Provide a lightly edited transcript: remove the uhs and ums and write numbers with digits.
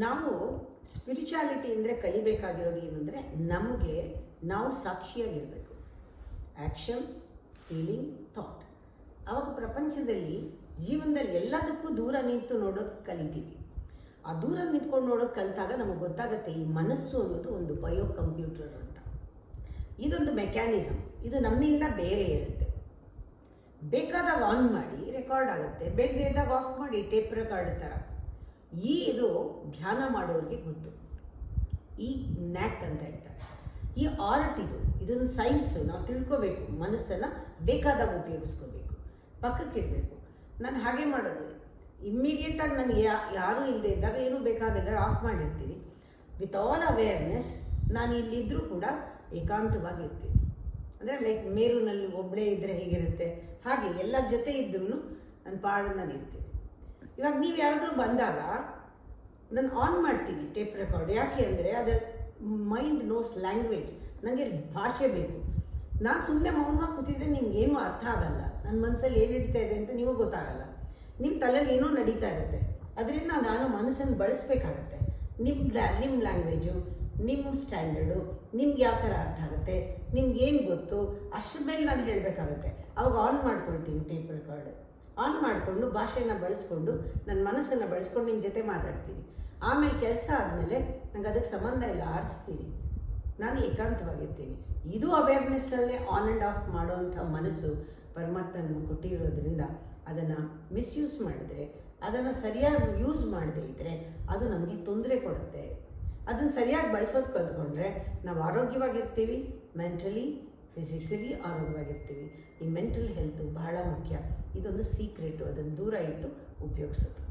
ನಾವು ಸ್ಪಿರಿಚುಯಾಲಿಟಿ ಅಂದರೆ ಕಲಿಬೇಕಾಗಿರೋದು ಏನಂದರೆ ನಮಗೆ ನಾವು ಸಾಕ್ಷಿಯಾಗಿರಬೇಕು. Action, feeling, thought. ಆವಾಗ ಪ್ರಪಂಚದಲ್ಲಿ ಜೀವನದಲ್ಲಿ ಎಲ್ಲದಕ್ಕೂ ದೂರ ನಿಂತು ನೋಡೋದು ಕಲಿತೀವಿ. ಆ ದೂರ ನಿಂತ್ಕೊಂಡು ನೋಡೋದು ಕಲಿತಾಗ ನಮಗೆ ಗೊತ್ತಾಗುತ್ತೆ ಈ ಮನಸ್ಸು ಅನ್ನೋದು ಒಂದು ಬಯೋ ಕಂಪ್ಯೂಟರ್ ಅಂತ. ಇದೊಂದು ಮೆಕ್ಯಾನಿಸಮ್. ಇದು ನಮ್ಮಿಂದ ಬೇರೆ ಇರುತ್ತೆ. ಬೇಕಾದಾಗ ಆನ್ ಮಾಡಿ ರೆಕಾರ್ಡ್ ಆಗುತ್ತೆ, ಬೇಡದೇ ಇದ್ದಾಗ ಆಫ್ ಮಾಡಿ ಟೇಪ್ ರೆಕಾರ್ಡ್ ಥರ. ಇದು ಧ್ಯಾನ ಮಾಡೋರಿಗೆ ಗೊತ್ತು. ಈ ನ್ಯಾಕ್ ಅಂತ ಹೇಳ್ತಾರೆ. ಈ ಆರ್ಟ್ ಇದೊಂದು ಸೈನ್ಸು. ನಾವು ತಿಳ್ಕೋಬೇಕು. ಮನಸ್ಸನ್ನು ಬೇಕಾದಾಗ ಉಪಯೋಗಿಸ್ಕೋಬೇಕು, ಪಕ್ಕಕ್ಕಿಡಬೇಕು. ನಾನು ಹಾಗೆ ಮಾಡೋದಿಲ್ಲ. ಇಮ್ಮಿಡಿಯೇಟಾಗಿ ನನಗೆ ಯಾರೂ ಇಲ್ಲದೆ ಇದ್ದಾಗ ಏನೂ ಬೇಕಾಗಿದ್ದರೆ ಆಫ್ ಮಾಡಿರ್ತೀನಿ. ವಿತ್ ಆಲ್ ಅವೇರ್ನೆಸ್ ನಾನು ಇಲ್ಲಿದ್ದರೂ ಕೂಡ ಏಕಾಂತವಾಗಿರ್ತೀನಿ. ಅಂದರೆ ಲೈಕ್ ಮೇರುನಲ್ಲಿ ಒಬ್ಬಳೇ ಇದ್ದರೆ ಹೇಗಿರುತ್ತೆ ಹಾಗೆ ಎಲ್ಲರ ಜೊತೆ ಇದ್ರೂ ನನ್ನ ಪಾಡು ನಾನು ಇರ್ತೀನಿ. ಇವಾಗ ನೀವು ಯಾರಾದರೂ ಬಂದಾಗ ನಾನು ಆನ್ ಮಾಡ್ತೀನಿ ಟೇಪ್ ರೆಕಾರ್ಡ್. ಯಾಕೆ ಅಂದರೆ ಅದು ಮೈಂಡ್ ನೋಸ್ ಲ್ಯಾಂಗ್ವೇಜ್. ನನಗೆ ಭಾಷೆ ಬೇಕು. ನಾನು ಸುಮ್ಮನೆ ಮೌನವಾಗಿ ಕೂತಿದ್ರೆ ನಿಮ್ಗೇನೂ ಅರ್ಥ ಆಗಲ್ಲ. ನನ್ನ ಮನಸ್ಸಲ್ಲಿ ಏನು ನಡೀತಾ ಇದೆ ಅಂತ ನಿಮಗೆ ಗೊತ್ತಾಗಲ್ಲ. ನಿಮ್ಮ ತಲೆಯಲ್ಲಿ ಏನೋ ನಡೀತಾ ಇರುತ್ತೆ. ಅದರಿಂದ ನಾನು ಮನಸ್ಸನ್ನು ಬಳಸಬೇಕಾಗತ್ತೆ. ನಿಮ್ಮ ಲ್ಯಾಂಗ್ವೇಜು, ನಿಮ್ಮ ಸ್ಟ್ಯಾಂಡರ್ಡು, ನಿಮ್ಗೆ ಯಾವ ಥರ ಅರ್ಥ ಆಗುತ್ತೆ, ನಿಮ್ಗೇನು ಗೊತ್ತು ಅಷ್ಟ್ರ ಮೇಲೆ ನಾನು ಹೇಳಬೇಕಾಗತ್ತೆ. ಅವಾಗ ಆನ್ ಮಾಡ್ಕೊಳ್ತೀನಿ ಟೇಪ್ ರೆಕಾರ್ಡ್. ಆನ್ ಮಾಡಿಕೊಂಡು ಭಾಷೆನ ಬಳಸ್ಕೊಂಡು ನನ್ನ ಮನಸ್ಸನ್ನು ಬಳಸ್ಕೊಂಡು ನಿಮ್ಮ ಜೊತೆ ಮಾತಾಡ್ತೀನಿ. ಆಮೇಲೆ ಕೆಲಸ ಆದಮೇಲೆ ನಂಗೆ ಅದಕ್ಕೆ ಸಂಬಂಧ ಇಲ್ಲ, ಆರಿಸ್ತೀನಿ. ನಾನು ಏಕಾಂತವಾಗಿರ್ತೀನಿ. ಇದು ಅವೇರ್ನೆಸ್ಸಲ್ಲೇ ಆನ್ ಆ್ಯಂಡ್ ಆಫ್ ಮಾಡೋವಂಥ ಮನಸ್ಸು ಪರಮಾತ್ಮನ ಕೊಟ್ಟಿರೋದ್ರಿಂದ ಅದನ್ನು ಮಿಸ್ಯೂಸ್ ಮಾಡಿದರೆ, ಅದನ್ನು ಸರಿಯಾಗಿ ಯೂಸ್ ಮಾಡದೇ ಇದ್ದರೆ ಅದು ನಮಗೆ ತೊಂದರೆ ಕೊಡುತ್ತೆ. ಅದನ್ನು ಸರಿಯಾಗಿ ಬಳಸೋದು ಕಲ್ತ್ಕೊಂಡ್ರೆ ನಾವು ಆರೋಗ್ಯವಾಗಿರ್ತೀವಿ. Mentally, physically ಆರೋಗ್ಯವಾಗಿರ್ತೀವಿ. ಈ ಮೆಂಟಲ್ ಹೆಲ್ತು ಬಹಳ ಮುಖ್ಯ. ಇದೊಂದು ಸೀಕ್ರೆಟು. ಅದನ್ನು ದೂರ ಇಟ್ಟು ಉಪಯೋಗಿಸೋದು.